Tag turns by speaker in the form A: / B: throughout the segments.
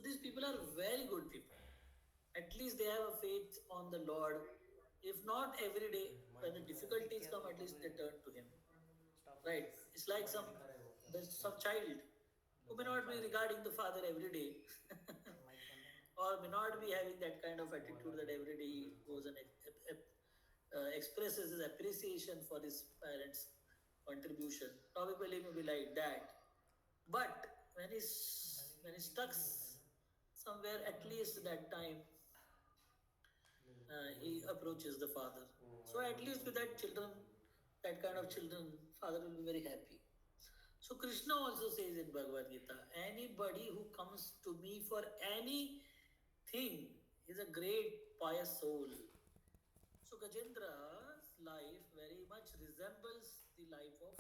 A: these people are very good people. At least they have a faith on the Lord. If not every day, when the difficulties come, at least they turn to Him. Right? It's like there's some child who may not be regarding the father every day, or may not be having that kind of attitude that every day he goes and expresses his appreciation for his parents' contribution. Probably may be like that. But when he's stuck somewhere, at least that time he approaches the father. So at least with that children, that kind of children, father will be very happy. So Krishna also says in Bhagavad Gita, anybody who comes to me for anything is a great pious soul. So Gajendra's life very much resembles the life of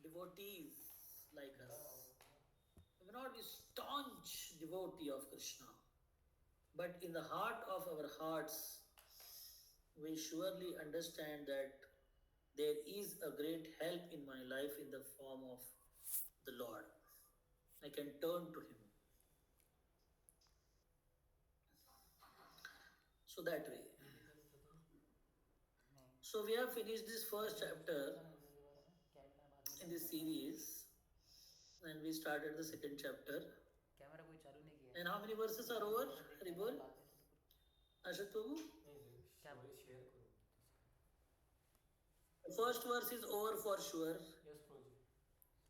A: devotees like us. We may not be staunch devotee of Krishna, but in the heart of our hearts, we surely understand that there is a great help in my life in the form of the Lord. I can turn to Him. So that way. So we have finished this first chapter in this series, and we started the second chapter. And how many verses are over? Ribol? Ashok Prabhu? The first verse is over for sure.
B: Yes, Prabhuji.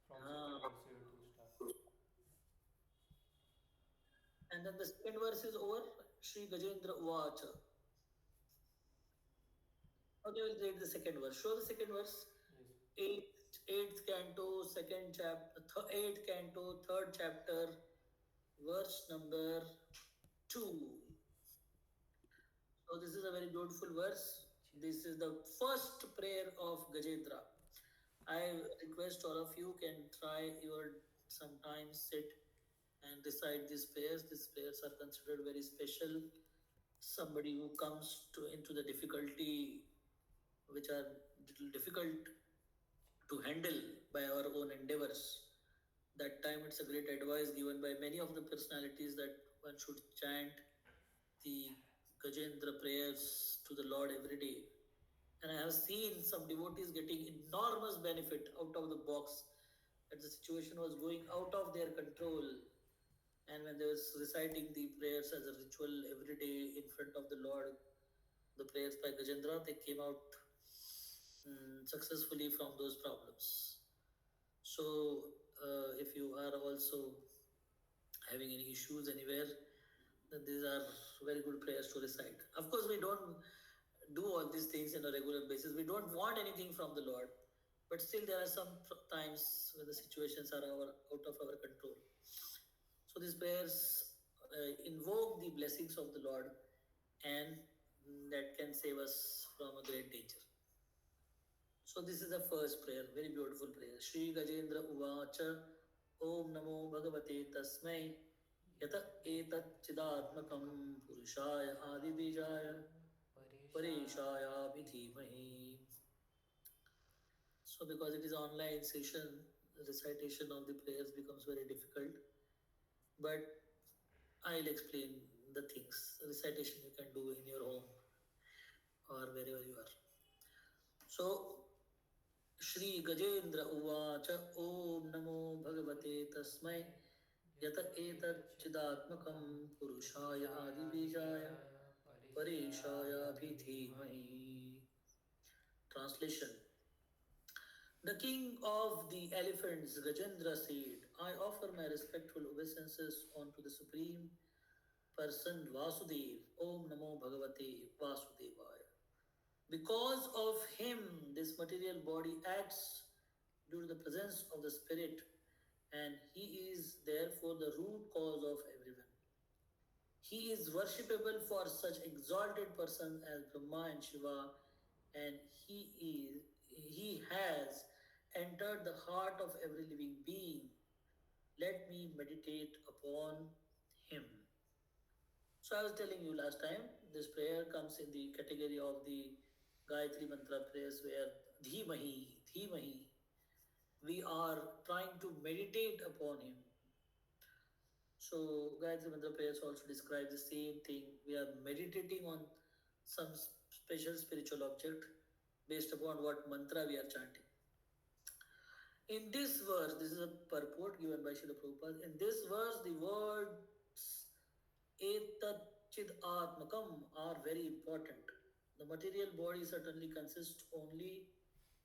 B: From second verse you have to start.
A: And then the second verse is over. Shri Gajendra Uvacha. Okay, we'll read the second verse. Show the second verse.
B: Yes.
A: Eighth canto, second chapter, eighth canto, third chapter, verse number 2. So this is a very beautiful verse. This is the first prayer of Gajendra. I request all of you can try your sometimes sit and recite these prayers. These prayers are considered very special. Somebody who comes into the difficulty, which are little difficult to handle by our own endeavors. That time it's a great advice given by many of the personalities that one should chant the Gajendra prayers to the Lord every day. And I have seen some devotees getting enormous benefit out of the box, that the situation was going out of their control. And when they was reciting the prayers as a ritual every day in front of the Lord, the prayers by Gajendra, they came out successfully from those problems. So if you are also having any issues anywhere, then these are very good prayers to recite. Of course, we don't do all these things on a regular basis. We don't want anything from the Lord, but still there are some times when the situations are out of our control. So these prayers invoke the blessings of the Lord, and that can save us from a great danger. So this is the first prayer, very beautiful prayer. Shri Gajendra Uvacha Om Namo Bhagavate Tasmai Yata Etat Chidatmakam Purushaya Adibijaya Pareshaya Vidhimahi. So because it is online session, the recitation of the prayers becomes very difficult. But I'll explain the things. Recitation you can do in your home or wherever you are. So Shri Gajendra Uvacha Om Namo Bhagavate Tasmai Yata Etat Chidatmakam Purushaya Adibijaya Pareshaya Vidhimahi. Translation. The king of the elephants, Gajendra, said, I offer my respectful obeisances unto the Supreme Person Vasudev. Om Namo Bhagavate Vasudevaya. Because of him, this material body acts due to the presence of the spirit, and he is therefore the root cause of everyone. He is worshipable for such exalted persons as Brahma and Shiva, and he has entered the heart of every living being. Let me meditate upon him. So I was telling you last time, this prayer comes in the category of the Gayatri Mantra prayers where we are trying to meditate upon him. So Gayatri Mantra prayers also describe the same thing. We are meditating on some special spiritual object based upon what mantra we are chanting. In this verse, this is a purport given by Srila Prabhupada. In this verse, the words etat chid atmakam are very important. The material body certainly consists only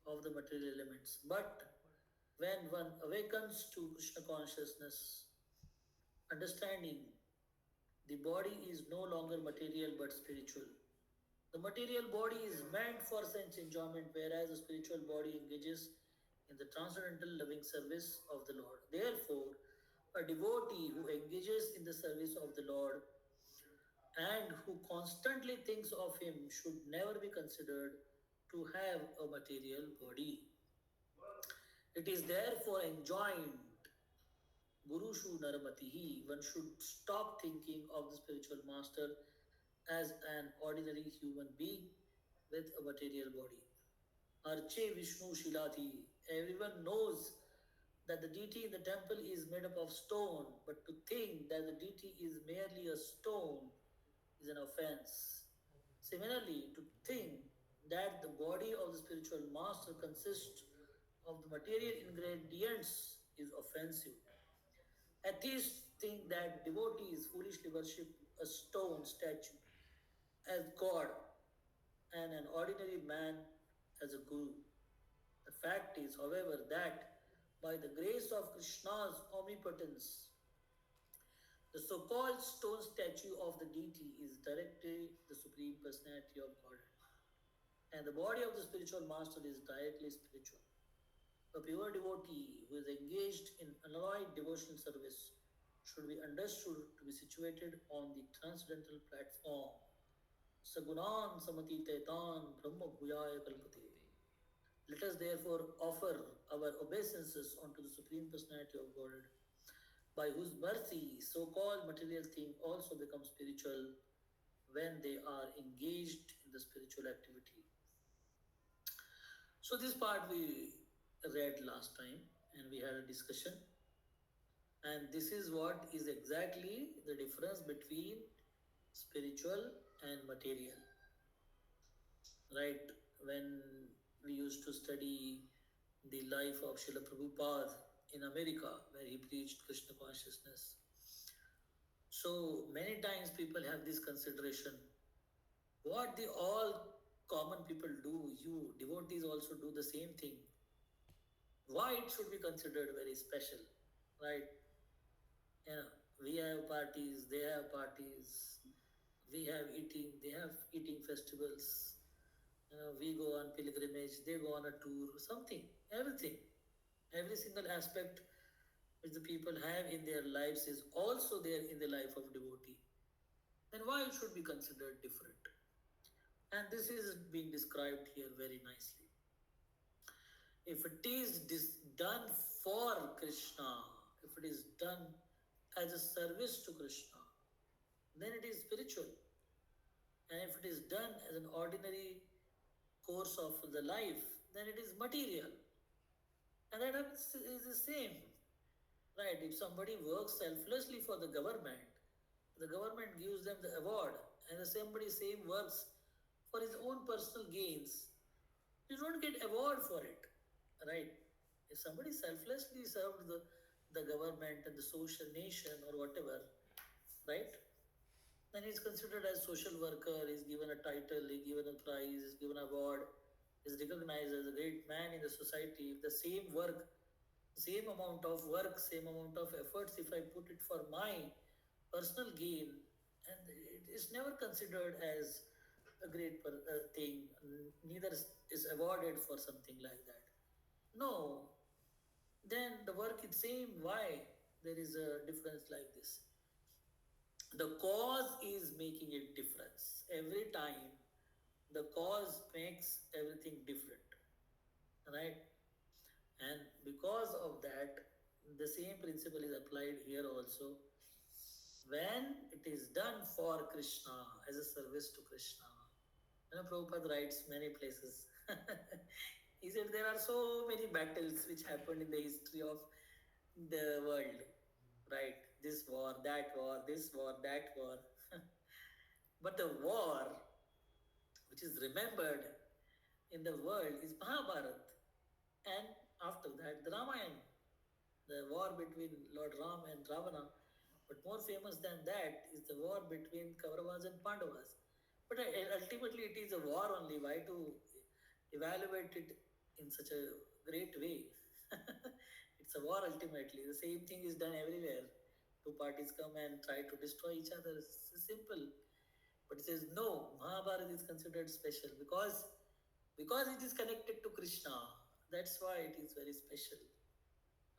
A: of the material elements. But when one awakens to Krishna consciousness, understanding the body is no longer material but spiritual. The material body is meant for sense enjoyment, whereas the spiritual body engages in the transcendental loving service of the Lord. Therefore, a devotee who engages in the service of the Lord and who constantly thinks of Him should never be considered to have a material body. It is therefore enjoined Gurushu Naramatihi. One should stop thinking of the spiritual master as an ordinary human being with a material body. Arche Vishnu Shilati. Everyone knows that the deity in the temple is made up of stone, but to think that the deity is merely a stone is an offense. Similarly, to think that the body of the spiritual master consists of the material ingredients is offensive. Atheists think that devotees foolishly worship a stone statue as God and an ordinary man as a guru. The fact is, however, that by the grace of Krishna's omnipotence, the so called stone statue of the deity is directly the Supreme Personality of Godhead, and the body of the spiritual master is directly spiritual. A pure devotee who is engaged in unalloyed devotional service should be understood to be situated on the transcendental platform. Sagunan samati taitan brahma bhuyaya kalpate.
B: Kalpate.
A: Let us therefore offer our obeisances unto the Supreme Personality of Godhead, by whose mercy so called material things also become spiritual when they are engaged in the spiritual activity. So, this part we read last time and we had a discussion, and this is what is exactly the difference between spiritual and material, right? When we used to study the life of Srila Prabhupada in America, where he preached Krishna consciousness. So many times people have this consideration what the all common people do, you devotees also do the same thing. Why it should be considered very special, right? Yeah, we have parties, they have parties, we have eating, they have eating festivals. We go on pilgrimage, they go on a tour, something, everything. Every single aspect which the people have in their lives is also there in the life of devotee. Then why it should be considered different? And this is being described here very nicely. If it is done for Krishna, if it is done as a service to Krishna, then it is spiritual. And if it is done as an ordinary course of the life, then it is material. And that is the same. Right, if somebody works selflessly for the government gives them the award, and the somebody same works for his own personal gains, you don't get award for it, right? If somebody selflessly served the government and the social nation or whatever, right? Then he's considered as social worker, he's given a title, he's given a prize, he's given an award, he's recognized as a great man in the society. If the same work, same amount of work, same amount of efforts, if I put it for my personal gain, and it is never considered as a great thing, neither is awarded for something like that. No, then the work is same. Why there is a difference like this? The cause is making a difference every time. The cause makes everything different, right? And because of that, the same principle is applied here also. When it is done for Krishna, as a service to Krishna, Prabhupada writes many places. He said there are so many battles which happened in the history of the world, right? This war, that war, this war, that war. But the war which is remembered in the world is Mahabharata. And after that, the Ramayana, the war between Lord Ram and Ravana. But more famous than that is the war between Kauravas and Pandavas. But ultimately, it is a war only. Why to evaluate it in such a great way? It's a war ultimately. The same thing is done everywhere. Two parties come and try to destroy each other. It's simple. But it says no, Mahabharata is considered special because it is connected to Krishna. That's why it is very special.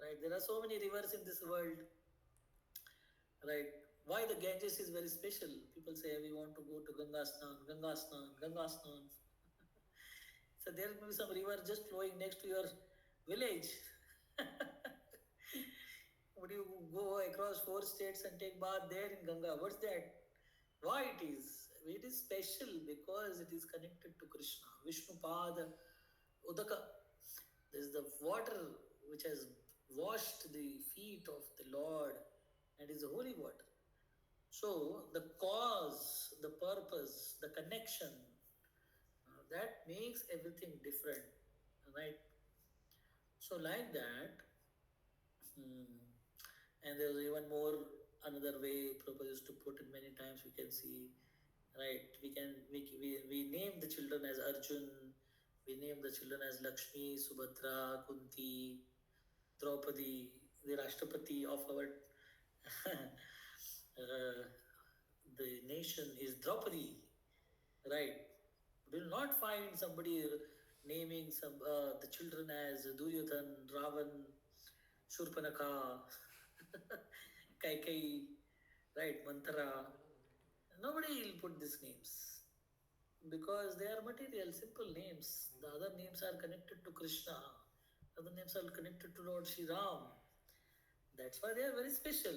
A: Right? There are so many rivers in this world. Right? Why the Ganges is very special? People say we want to go to Ganga Snan, Ganga Snan, Ganga Snan. So there may be some river just flowing next to your village. Would you go across four states and take bath there in Ganga? What's that? Why it is? It is special because it is connected to Krishna. Vishnu Pada Udaka. This is the water which has washed the feet of the Lord and is a holy water. So the cause, the purpose, the connection, that makes everything different, right? So like that, hmm, and there's even more another way Prabhupada used to put it many times. We can see, right? We name the children as Arjun, we name the children as Lakshmi, Subhadra, Kunti, Draupadi, the Rashtrapati of our the nation is Draupadi, right? We will not find somebody naming the children as Duryodhan, Ravan, Shurpanakha, Kaikai, right? Mantara. Nobody will put these names because they are material, simple names. The other names are connected to Krishna. Other names are connected to Lord Sri Ram. That's why they are very special.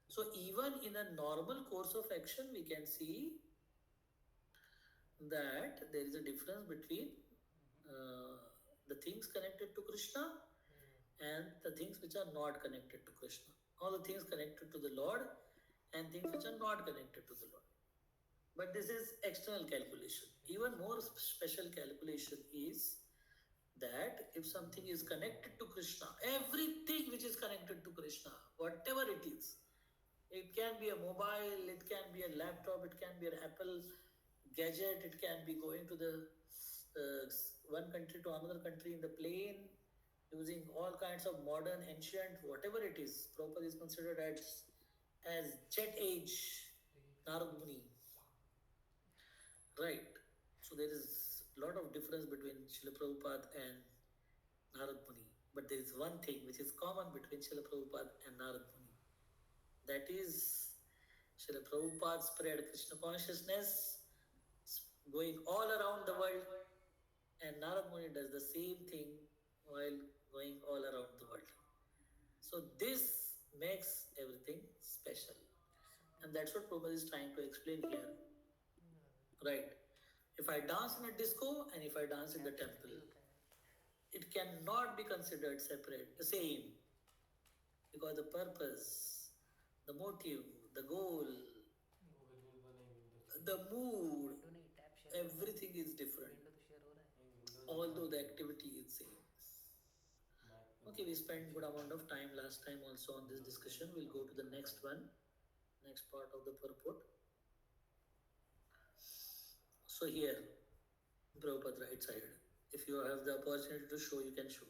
A: So even in a normal course of action, we can see that there is a difference between uh, the things connected to Krishna and the things which are not connected to Krishna. All the things connected to the Lord and things which are not connected to the Lord. But this is external calculation. Even more special calculation is that if something is connected to Krishna, everything which is connected to Krishna, whatever it can be a mobile, it can be a laptop, it can be an Apple gadget, it can be going to the one country to another country in the plane using all kinds of modern, ancient, whatever it is. Prabhupada is considered as jet age Narad Muni, right? So there is a lot of difference between Srila Prabhupada and Narad Muni. But there is one thing which is common between Srila Prabhupada and Narad Muni. That is Srila Prabhupada spread Krishna consciousness going all around the world, and Narad Muni does the same thing while going all around the world. So this makes everything special. And that's what Prabhupada is trying to explain here. Right. If I dance in a disco and if I dance in the temple, it cannot be considered separate, the same, because the purpose, the motive, the goal, the mood, everything is different, although the activity is same. Okay, we spent good amount of time last time also on this discussion. We'll go to the next one, next part of the purport. So here, Prabhupada right side. If you have the opportunity to show, you can show.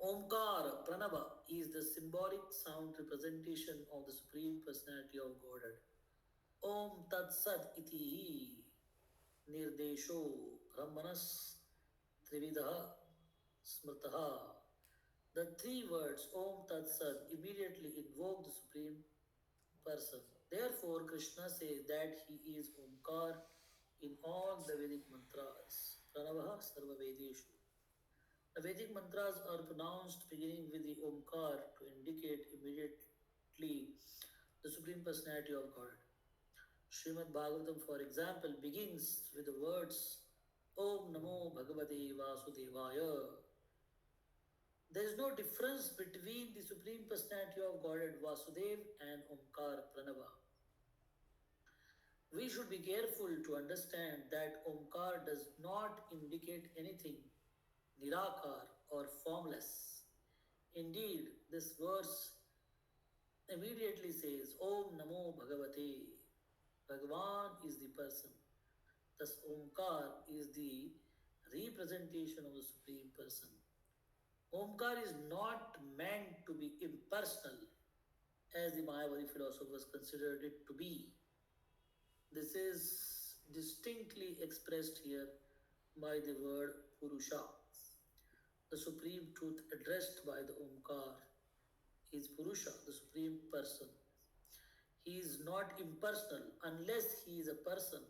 A: Omkar, Pranava, is the symbolic sound representation of the Supreme Personality of Godhead. Om Tat Sat Iti Nirdesho Brahmanas Trividaha Smrtaha. The three words Om Tat Sat immediately invoke the Supreme Person. Therefore, Krishna says that he is Omkar in all the Vedic mantras. Pranavaha Sarva Vedeshu. The Vedic mantras are pronounced beginning with the Omkar to indicate immediately the Supreme Personality of God. Srimad Bhagavatam, for example, begins with the words Om Namo Bhagavate Vasudevaya. There is no difference between the Supreme Personality of Godhead Vasudev and Omkar Pranava. We should be careful to understand that Omkar does not indicate anything Nirakar or formless. Indeed, this verse immediately says Om Namo Bhagavate. Bhagavan is the person. Thus, Omkar is the representation of the Supreme Person. Omkar is not meant to be impersonal as the Mayavadi philosophers considered it to be. This is distinctly expressed here by the word Purusha. The supreme truth addressed by the Omkar is Purusha, the supreme person. He is not impersonal unless he is a person.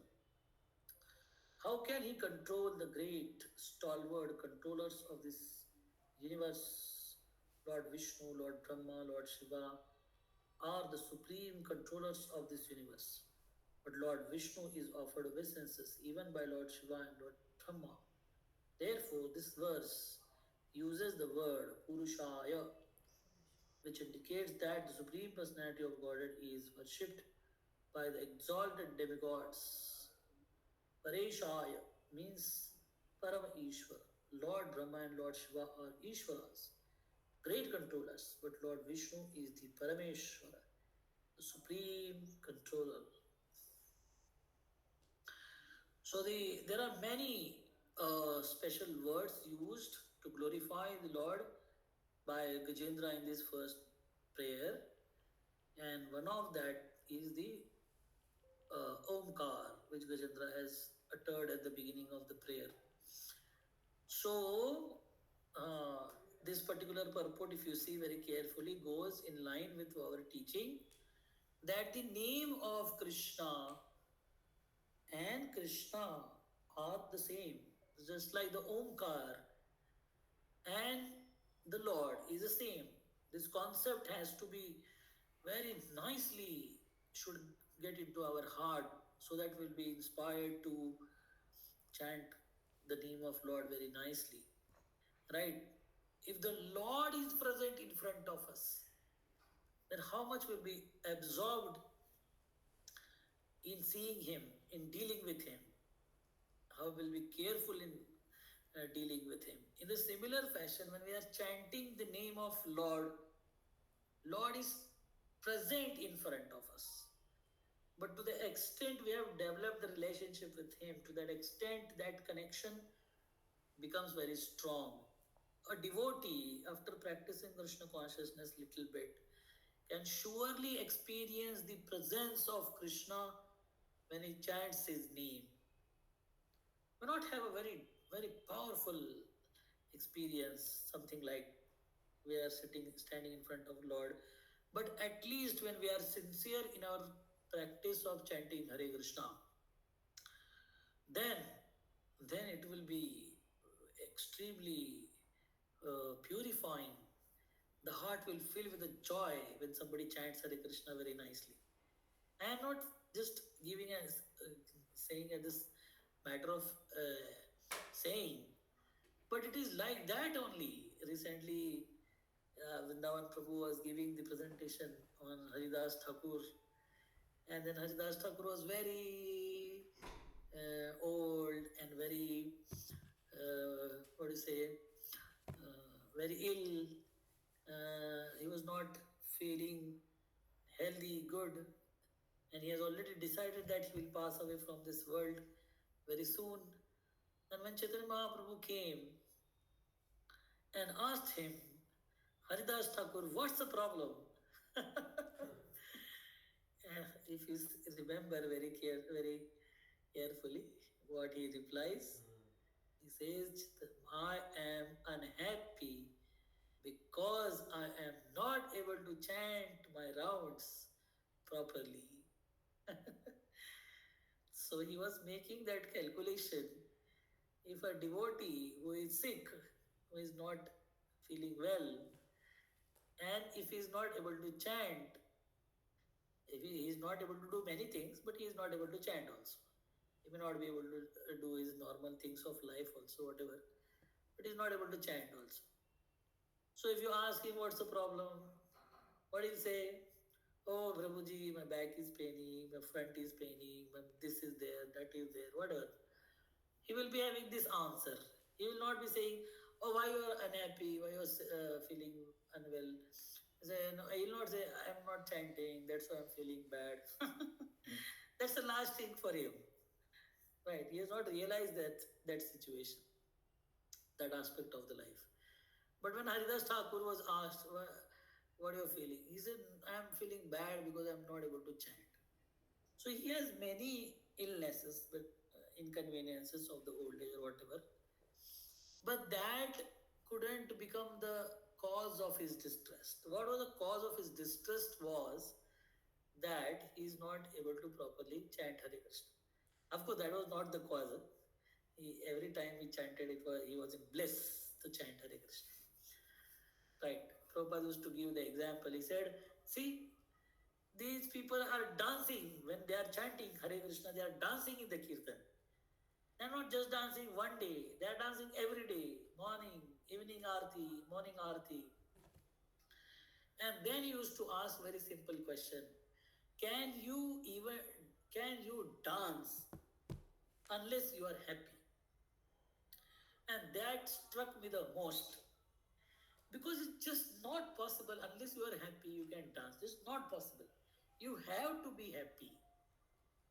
A: How can he control the great stalwart controllers of this universe? Lord Vishnu, Lord Brahma, Lord Shiva are the supreme controllers of this universe. But Lord Vishnu is offered obeisances even by Lord Shiva and Lord Brahma. Therefore, this verse uses the word Purushaya, which indicates that the Supreme Personality of Godhead is worshipped by the exalted demigods. Pareshaya means Parama Ishwar. Lord Brahma and Lord Shiva are Ishwaras, great controllers, but Lord Vishnu is the Parameshwara, the supreme controller. So there are many special words used to glorify the Lord by Gajendra in this first prayer, and one of that is the Omkar, which Gajendra has uttered at the beginning of the prayer. So, uh, this particular purport, if you see very carefully, goes in line with our teaching that the name of Krishna and Krishna are the same, just like the Omkar and the Lord is the same. This concept has to be very nicely should get into our heart so that we'll be inspired to chant the name of Lord very nicely. Right? If the Lord is present in front of us, then how much will be absorbed in seeing Him, in dealing with Him? How will be careful in dealing with Him? In a similar fashion, when we are chanting the name of Lord, Lord is present in front of us. But to the extent we have developed the relationship with Him, to that extent that connection becomes very strong. A devotee, after practicing Krishna consciousness little bit, can surely experience the presence of Krishna when he chants his name. May not have a very powerful experience, something like we are standing in front of Lord, but at least when we are sincere in our practice of chanting Hare Krishna, then then it will be extremely purifying. The heart will fill with a joy when somebody chants Hare Krishna very nicely. I am not just giving as saying as this matter of saying, but it is like that only. Recently, Vrindavan Prabhu was giving the presentation on Haridas Thakur, and then Haridas Thakur was very old and very, what do you say, very ill. He was not feeling healthy, good, and he has already decided that he will pass away from this world very soon. And when Chaitanya Mahaprabhu came and asked him, Haridas Thakur, what's the problem? If you remember very carefully what he replies, he says, I am unhappy because I am not able to chant my rounds properly. So he was making that calculation. If a devotee who is sick, who is not feeling well, and if he is not able to chant, if he is not able to do many things, but he is not able to chant also. He may not be able to do his normal things of life also, whatever, but he is not able to chant also. So if you ask him what's the problem, what he'll say, oh Prabhuji, my back is paining, my front is paining, my this is there, that is there, whatever. He will be having this answer. He will not be saying, oh, why you are unhappy, why you are feeling unwell. Say, no, he will not say, I am not chanting, that's why I am feeling bad. That's the last thing for him. Right? He has not realized that situation, that aspect of the life. But when Haridas Thakur was asked, what are you feeling? He said, I am feeling bad because I am not able to chant. So he has many illnesses, but inconveniences of the old age or whatever. But that couldn't become the cause of his distress. What was the cause of his distress was that he is not able to properly chant Hare Krishna. Of course, that was not the cause. Every time he chanted, he was in bliss to chant Hare Krishna. Right. Prabhupada used to give the example. He said, see, these people are dancing when they are chanting Hare Krishna, they are dancing in the Kirtan. They are not just dancing one day, they are dancing every day, morning, evening arti, morning arti. And then he used to ask very simple question. Can you even can you dance unless you are happy? And that struck me the most. Because it's just not possible unless you are happy, you can dance. It's not possible. You have to be happy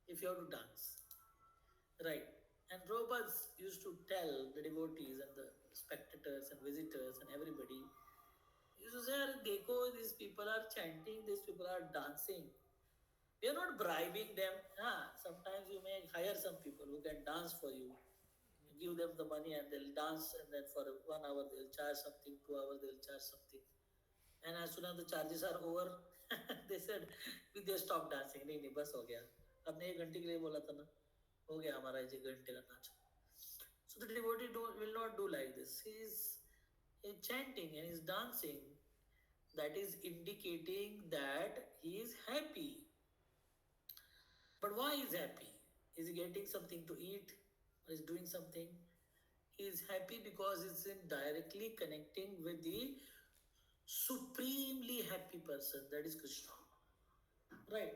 A: if you have to dance. Right. And Prabhupada used to tell the devotees and the spectators and visitors and everybody, he used to say, Dekho, these people are chanting, these people are dancing. We are not bribing them. Sometimes you may hire some people who can dance for you. Give them the money and they'll dance, and then for 1 hour they'll charge something, 2 hours they'll charge something. And as soon as the charges are over, they said, they stop dancing. नहीं नहीं बस हो गया. आपने 1 घंटे के लिए बोला था ना, हो गया हमारा 1 घंटे का नाच. So the devotee will not do like this. He is chanting and is dancing. That is indicating that he is happy. But why is happy? Is he getting something to eat? Or is doing something? He is happy because it's in directly connecting with the supremely happy person, that is Krishna. Right?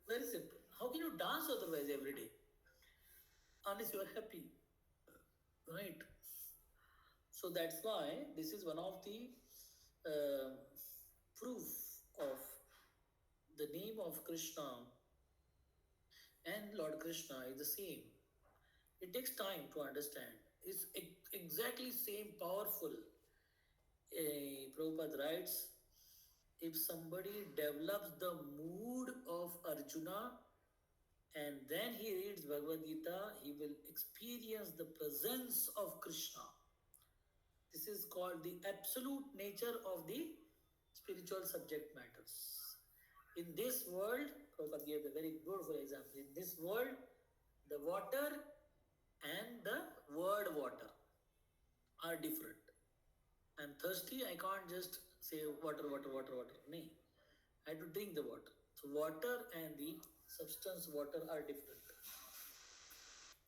A: Very simple. How can you dance otherwise every day? Unless you are happy. Right? So that's why this is one of the uh, proof of the name of Krishna and Lord Krishna is the same. It takes time to understand. It's exactly same powerful. Prabhupada writes, if somebody develops the mood of Arjuna and then he reads Bhagavad Gita, he will experience the presence of Krishna. This is called the absolute nature of the spiritual subject matters. In this world, Prabhupada gave a very beautiful example. In this world, the water and the word water are different. I'm thirsty, I can't just say water, water, water, water. No, I have to drink the water. So water and the substance water are different.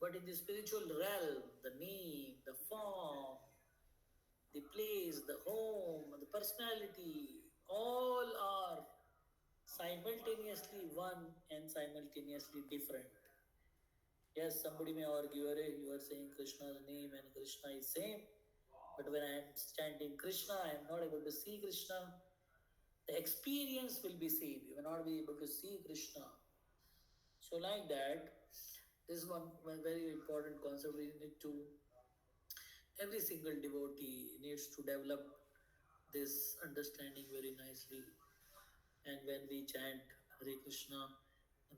A: But in the spiritual realm, the name, the form, the place, the home, the personality, all are simultaneously one and simultaneously different. Yes, somebody may argue, you are saying Krishna's name and Krishna is same. But when I am chanting Krishna, I am not able to see Krishna. The experience will be same. You will not be able to see Krishna. So like that, this is one very important concept we need to, every single devotee needs to develop this understanding very nicely. And when we chant Hare Krishna,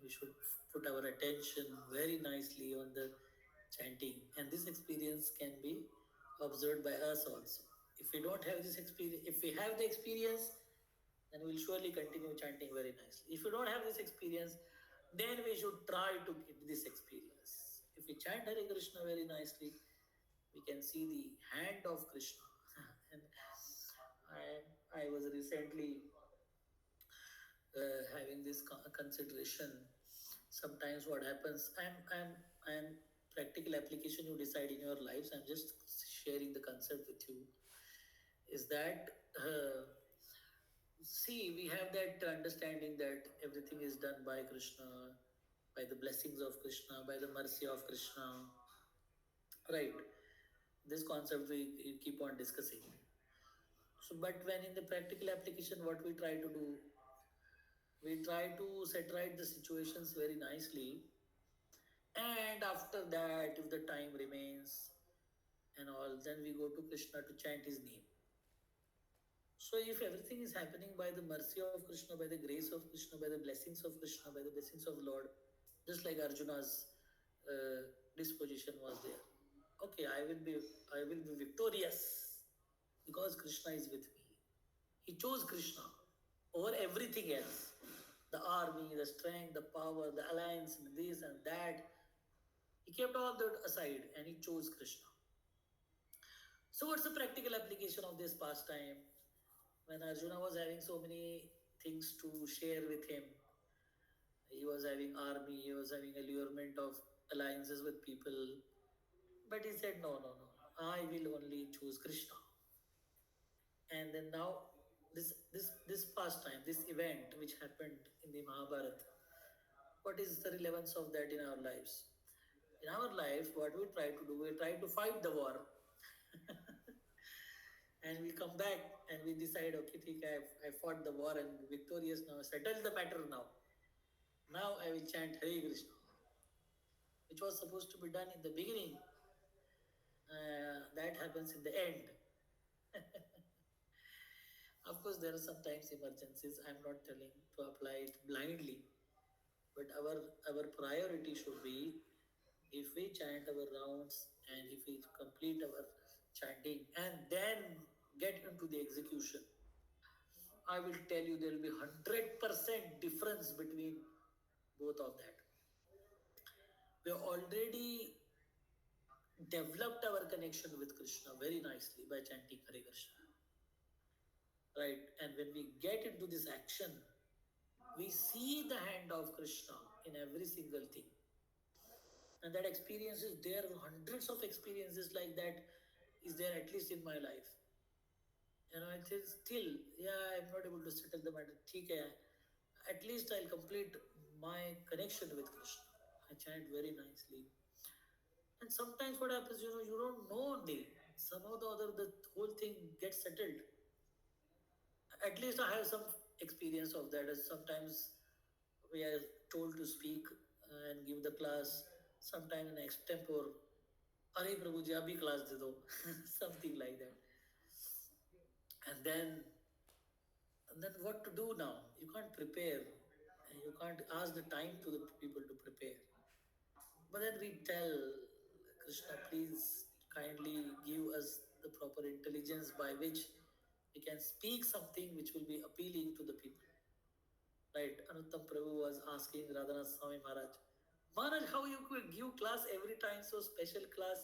A: we should put our attention very nicely on the chanting. And this experience can be observed by us also. If we don't have this experience, if we have the experience, then we'll surely continue chanting very nicely. If we don't have this experience, then we should try to get this experience. If we chant Hare Krishna very nicely, we can see the hand of Krishna. And I was recently having this consideration. Sometimes what happens, I'm practical application you decide in your lives. I'm just sharing the concept with you. is that see, we have that understanding that everything is done by Krishna, by the blessings of Krishna, by the mercy of Krishna, right? This concept we keep on discussing. So, but when in the practical application, what we try to do, we try to set right the situations very nicely, and after that, if the time remains and all, then we go to Krishna to chant his name. So, if everything is happening by the mercy of Krishna, by the grace of Krishna, by the blessings of Krishna, by the blessings of Lord, just like Arjuna's disposition was there. Okay, I will be victorious because Krishna is with me. He chose Krishna over everything else. The army, the strength, the power, the alliance, and this and that. He kept all that aside and he chose Krishna. So, what's the practical application of this pastime? When Arjuna was having so many things to share with him, he was having army, he was having allurement of alliances with people, but he said, no, no, no, I will only choose Krishna. And then now, this pastime, this event which happened in the Mahabharata, what is the relevance of that in our lives? In our life, what we try to do, we try to fight the war, and we come back and we decide, okay, ठीक है, I fought the war and victorious now, settle the matter now. Now I will chant Hare Krishna, which was supposed to be done in the beginning. That happens in the end. Of course, there are sometimes emergencies. I'm not telling to apply it blindly, but our priority should be if we chant our rounds and if we complete our chanting and then get into the execution, I will tell you there will be 100% difference between both of that. We have already developed our connection with Krishna very nicely by chanting Hare Krishna. Right? And when we get into this action, we see the hand of Krishna in every single thing. And that experience is there, hundreds of experiences like that is there at least in my life. And I think still, yeah, I'm not able to settle the matter. ठीक है, at least I'll complete my connection with Krishna. I chant very nicely. And sometimes what happens, you don't know only. Somehow the other, the whole thing gets settled. At least I have some experience of that. As sometimes we are told to speak and give the class, sometime in extempore. अरे प्रभु जी अभी class दे दो something like that. And then and then what to do now? You can't prepare, and you can't ask the time to the people to prepare. But then we tell Krishna, please kindly give us the proper intelligence by which we can speak something which will be appealing to the people. Right? Anuttam Prabhu was asking Radhanath Swami Maharaj, Maharaj, how you could give class every time, so special class?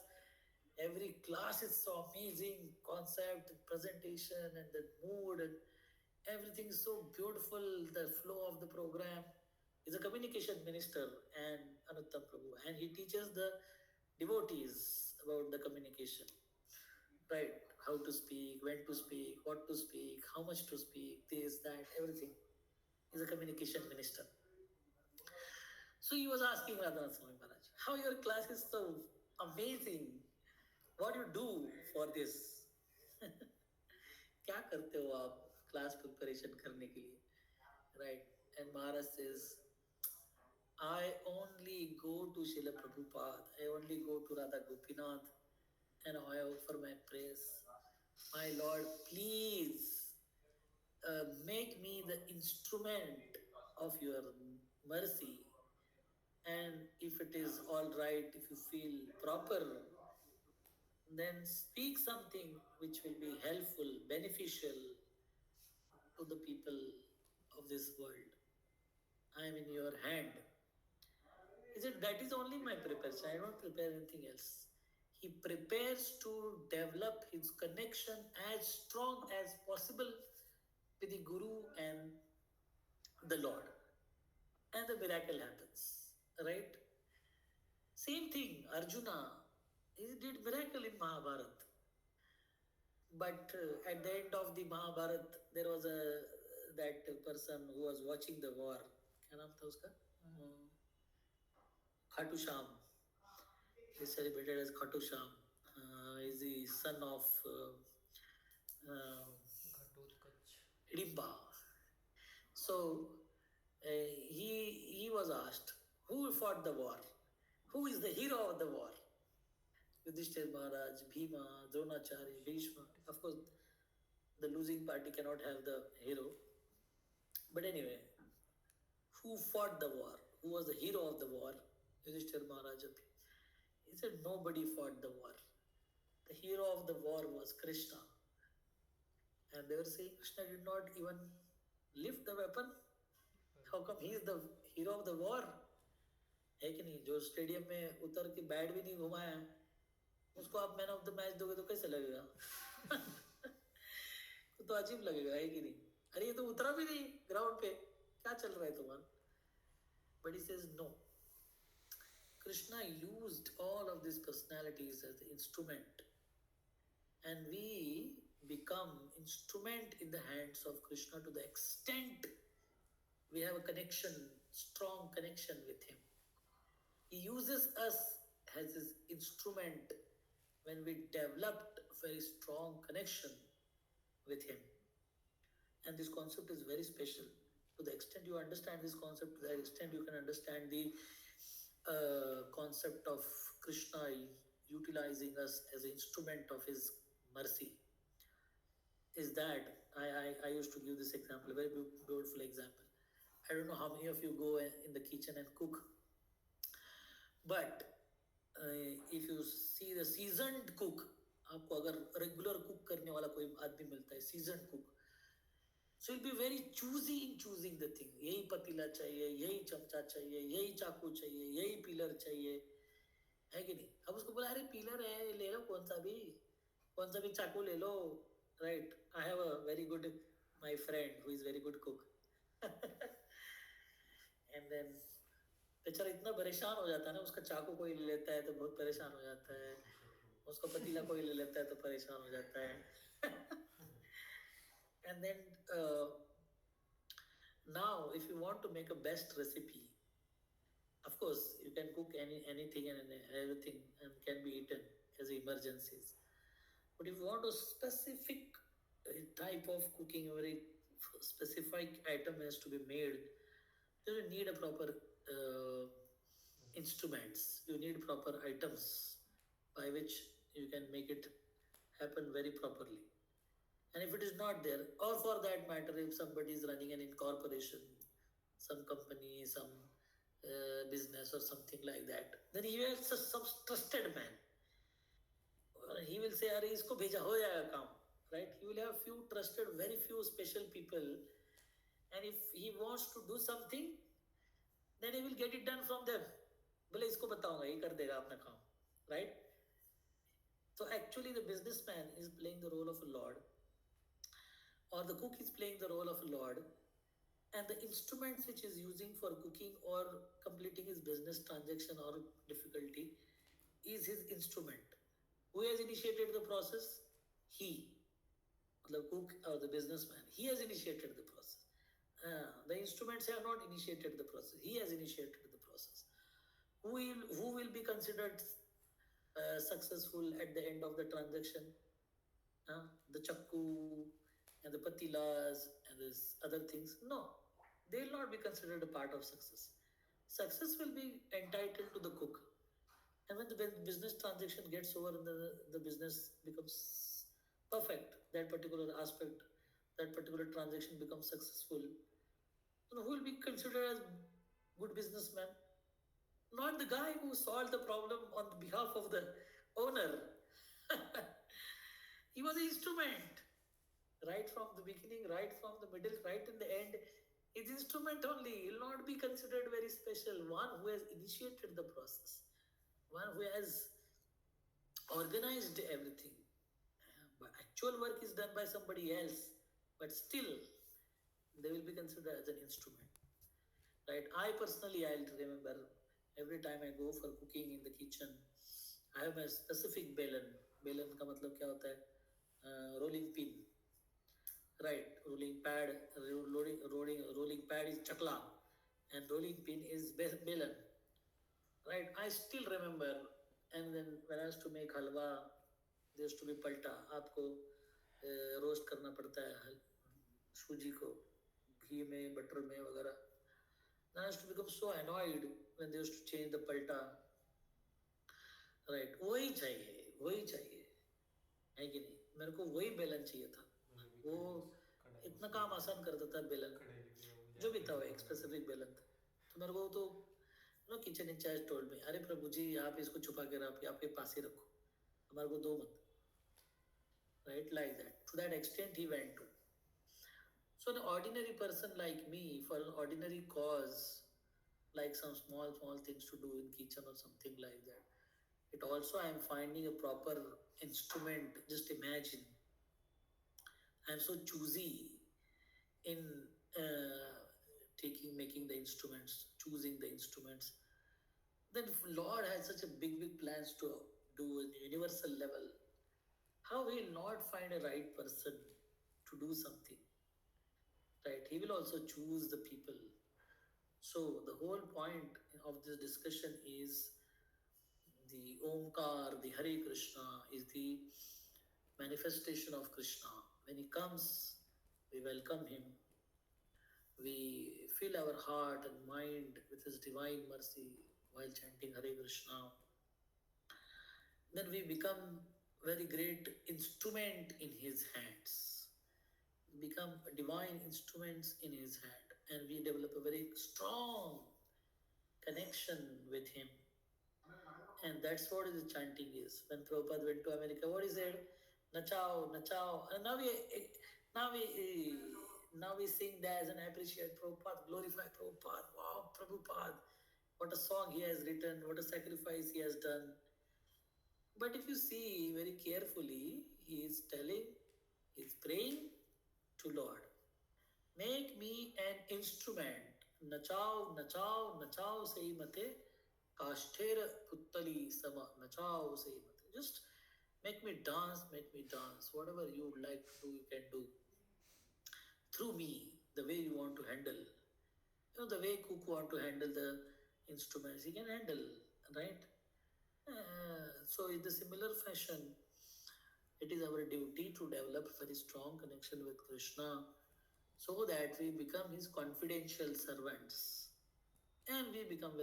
A: Every class is so amazing, concept, presentation, and the mood, and everything is so beautiful, the flow of the program. He's a communication minister and Anuttam Prabhu, and he teaches the devotees about the communication, right? How to speak, when to speak, what to speak, how much to speak, this, that, everything. He's a communication minister. So he was asking Radha Swami Maharaj, how your class is so amazing. What do you do for this? क्या करते हो आप class preparation करने के लिए, right? And Maharaj says, I only go to Srila Prabhupada. I only go to Radha Gopinath and I offer my praise. My Lord, please make me the instrument of your mercy. And if it is all right, if you feel proper, then speak something which will be helpful, beneficial to the people of this world. I am in your hand. Is it that is only my preparation? I don't prepare anything else. He prepares to develop his connection as strong as possible with the Guru and the Lord. And the miracle happens. Right? Same thing, Arjuna. He did miracle in Mahabharata. But at the end of the Mahabharat, there was a that person who was watching the war. क्या नाम था उसका? Khatu Sham. He is celebrated as Khatu Sham. Is the son of uh,
B: Ghatotkaч.
A: Hidimba. So he was asked, who fought the war? Who is the hero of the war? Yudhishthir Maharaj, Bhima, Dronacharya, Bhishma. Of course, the losing party cannot have the hero. But anyway, who fought the war? Who was the hero of the war? Yudhishthir Maharaj. He said, nobody fought the war. The hero of the war was Krishna. And they were saying, Krishna did not even lift the weapon. How come he is the hero of the war? है कि नहीं? जो stadium में उतर के bat भी नहीं घुमाया, उसको आप मैन ऑफ द मैच दोगे तो कैसे लगेगा? तो अजीब लगेगा, है कि नहीं? अरे ये तो उतरा भी नहीं ग्राउंड पे, क्या चल रहा है तुम्हारा? But he says no. Krishna used all of these personalities as the instrument, and we become instrument in the hands of Krishna to the extent we have a connection, strong connection with him. He uses us as his instrument when we developed a very strong connection with him. And this concept is very special. To the extent you understand this concept, to the extent you can understand the concept of Krishna utilizing us as an instrument of his mercy. Is that I used to give this example, a very beautiful example. I don't know how many of you go in the kitchen and cook, but if you see the seasoned cook, आपको अगर regular cook करने वाला कोई आदमी मिलता है, seasoned cook, so you'll be very choosy in choosing the thing. यही पतीला चाहिए, यही चमचा चाहिए, यही चाकू चाहिए, यही पीलर चाहिए, है कि नहीं? अब उसको बोला, अरे पीलर है, ले लो कौन सा भी चाकू ले लो, right? I have a very good my friend who is very good cook. And then बेचारा इतना परेशान हो जाता है ना, उसका चाकू कोई ले लेता है तो बहुत परेशान हो जाता है, उसका पतीला कोई ले लेता है तो परेशान हो जाता है. And then now if you want to make a best recipe, of course you can cook anything and everything and can be eaten as emergencies. But if you want a specific type of cooking, a very specific item has to be made, you need a proper instruments, you need proper items by which you can make it happen very properly. And if it is not there, or for that matter, if somebody is running an incorporation, some company, some business or something like that, then he has some trusted man. He will say, "अरे इसको भेजा हो जाएगा काम," right? He will have few trusted, very few special people, and if he wants to do something, then he will get it done from them. बोले इसको बताऊंगा, ये कर देगा अपना काम, right? So actually, the businessman is playing the role of a lord, or the cook is playing the role of a lord, and the instruments which is using for cooking or completing his business transaction or difficulty is his instrument. Who has initiated the process? He, the cook or the businessman. He has initiated the process. The instruments have not initiated the process. He has initiated the process. Who will be considered successful at the end of the transaction? The chakku and the patilas and this other things? No, they will not be considered a part of success. Success will be entitled to the cook. And when the business transaction gets over and the business becomes perfect, that particular aspect, that particular transaction becomes successful, then who will be considered as good businessman? Not the guy who solved the problem on behalf of the owner. He was an instrument. Right from the beginning, right from the middle, right in the end, it's instrument only. He will not be considered very special. One who has initiated the process, one who has organized everything. But actual work is done by somebody else, but still they will be considered as an instrument. Right? I personally, I'll remember every time I go for cooking in the kitchen, I have a specific belan. Belan का मतलब क्या होता है? rolling pin, right? Rolling pad is chakla, and rolling pin is belan, right? I still remember. And then when I used to make halwa, there used to be palta. आपको roast करना पड़ता है सूजी को घी में बटर में वगैरह. Then I used to become so annoyed when they used to change the palta. Right, वही चाहिए, वही चाहिए, है कि नहीं? मेरे को वही बेलन चाहिए था. वो इतना काम आसान कर देता है बेलन, जो भी था वो एक स्पेसिफिक बेलन था. तो मेरे को तो no kitchen incharge told me, अरे प्रभु जी आप इसको छुपा के रख, आपके पास ही रखो, हमारे को दो मत. Right, like that, to that extent he went to. So an ordinary person like me, for an ordinary cause, like some small things to do in kitchen or something like that, it also I am finding a proper instrument. Just imagine, I am so choosy in making the instruments, choosing the instruments. Then if Lord has such a big plans to do in universal level, how will he not find a right person to do something? Right, he will also choose the people. So the whole point of this discussion is the Omkar, the Hare Krishna is the manifestation of Krishna. When he comes, we welcome him. We fill our heart and mind with his divine mercy while chanting Hare Krishna. Then we become very great instrument in his hands. We become divine instruments in his hand, and we develop a very strong connection with him. And that's what the chanting is. When Prabhupada went to America, what he said? Nachao, nachao. And now we, now we sing that and appreciate Prabhupada, glorify Prabhupada. Wow, Prabhupada, what a song he has written, what a sacrifice he has done. But if you see very carefully, he is telling, he is praying to Lord. Make me an instrument. Nachao, nachao, nachao sei mate. Kashtera puttali sama. Nachao sei mate. Just make me dance, make me dance. Whatever you would like to do, you can do. Through me, the way you want to handle. You know, the way Cook want to handle the instruments, he can handle, right? So in the similar fashion, it is our duty to develop very strong connection with Krishna so that we become his confidential servants and we become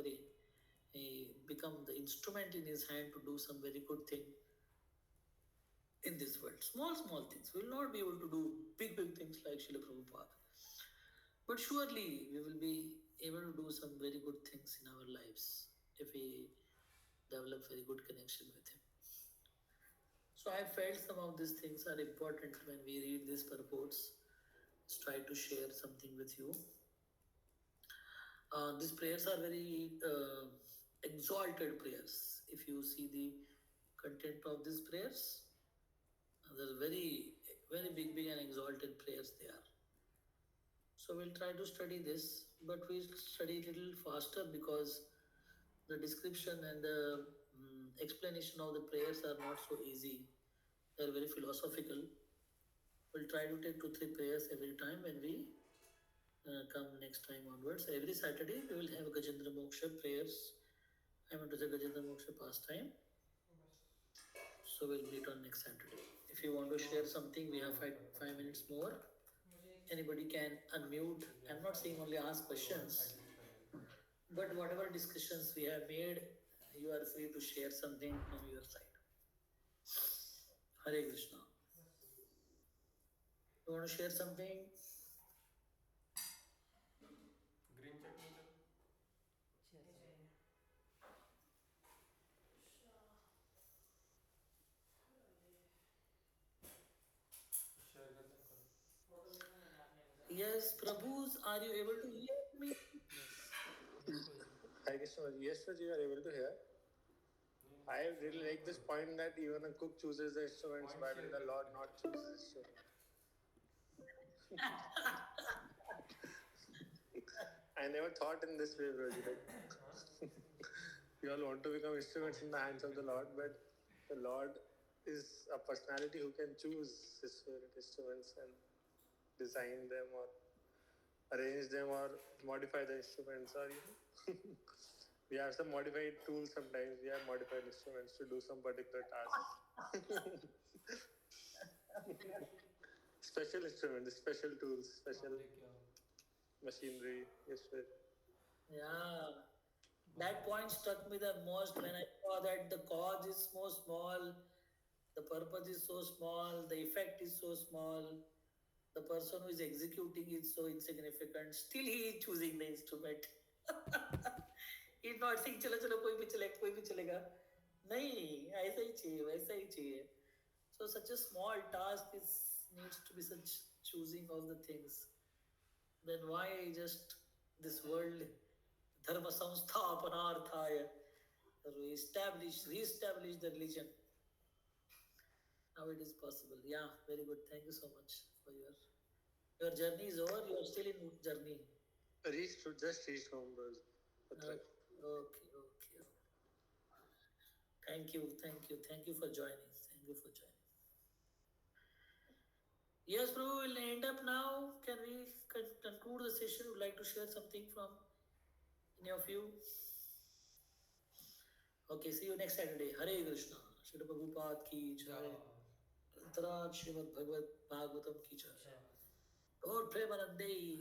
A: the instrument in his hand to do some very good thing in this world. Small things. We will not be able to do big things like Srila Prabhupada. But surely we will be able to do some very good things in our lives if we develop very good connection with him. So I felt some of these things are important when we read these purports. Let's try to share something with you. These prayers are very exalted prayers. If you see the content of these prayers, they're very big and exalted prayers they are. So we'll try to study this, but we'll study a little faster because the description and the explanation of the prayers are not so easy. They're very philosophical. We'll try to take 2-3 prayers every time when we come next time onwards. Every Saturday we will have Gajendra Moksha prayers. I want to say Gajendra Moksha pastime. So we'll meet on next Saturday. If you want to share something, we have 5 minutes more. Anybody can unmute. I'm not saying only ask questions, but whatever discussions we have made, you are free to share something from your side. Hare Krishna. You want to share something?
B: Green chutney, sir. Share करते हैं करो.
A: Yes, Prabhus, are you able to hear me?
C: Hare Krishna. Yes, sir, you are able to hear. I really like this point that even a cook chooses the instruments. Why will the Lord not choose the instrument? I never thought in this way, Prabhuji. Like, we all want to become instruments in the hands of the Lord, but the Lord is a personality who can choose his favorite instruments and design them or arrange them or modify the instruments or we have some modified tools sometimes. We have modified instruments to do some particular task. Special instruments, special tools, special machinery. Yes, sir.
A: Yeah, that point struck me the most when I saw that the cause is so small, the purpose is so small, the effect is so small, the person who is executing is so insignificant. Still, he is choosing the instrument. He's not saying चलो चलो कोई भी चलेगा. नहीं, ऐसा ही चाहिए, वैसा ही चाहिए. So such a small task is needs to be such choosing of the things. Then why just this world dharma samsthapanarthaya reestablish the religion? How it is possible? Yeah, very good. Thank you so much for your journey is over. You are still in journey.
C: Just reached home, bros. That's right.
A: Okay. Thank you for joining. Thank you for joining. Yes, bro. We'll end up now. Can we conclude the session? Would like to share something from any of you? Okay, see you next Saturday. Hare Krishna. Shri Prabhupada ki jai. Antara Srimad Bhagavad Bhagavatam ki jai. Lord Premanande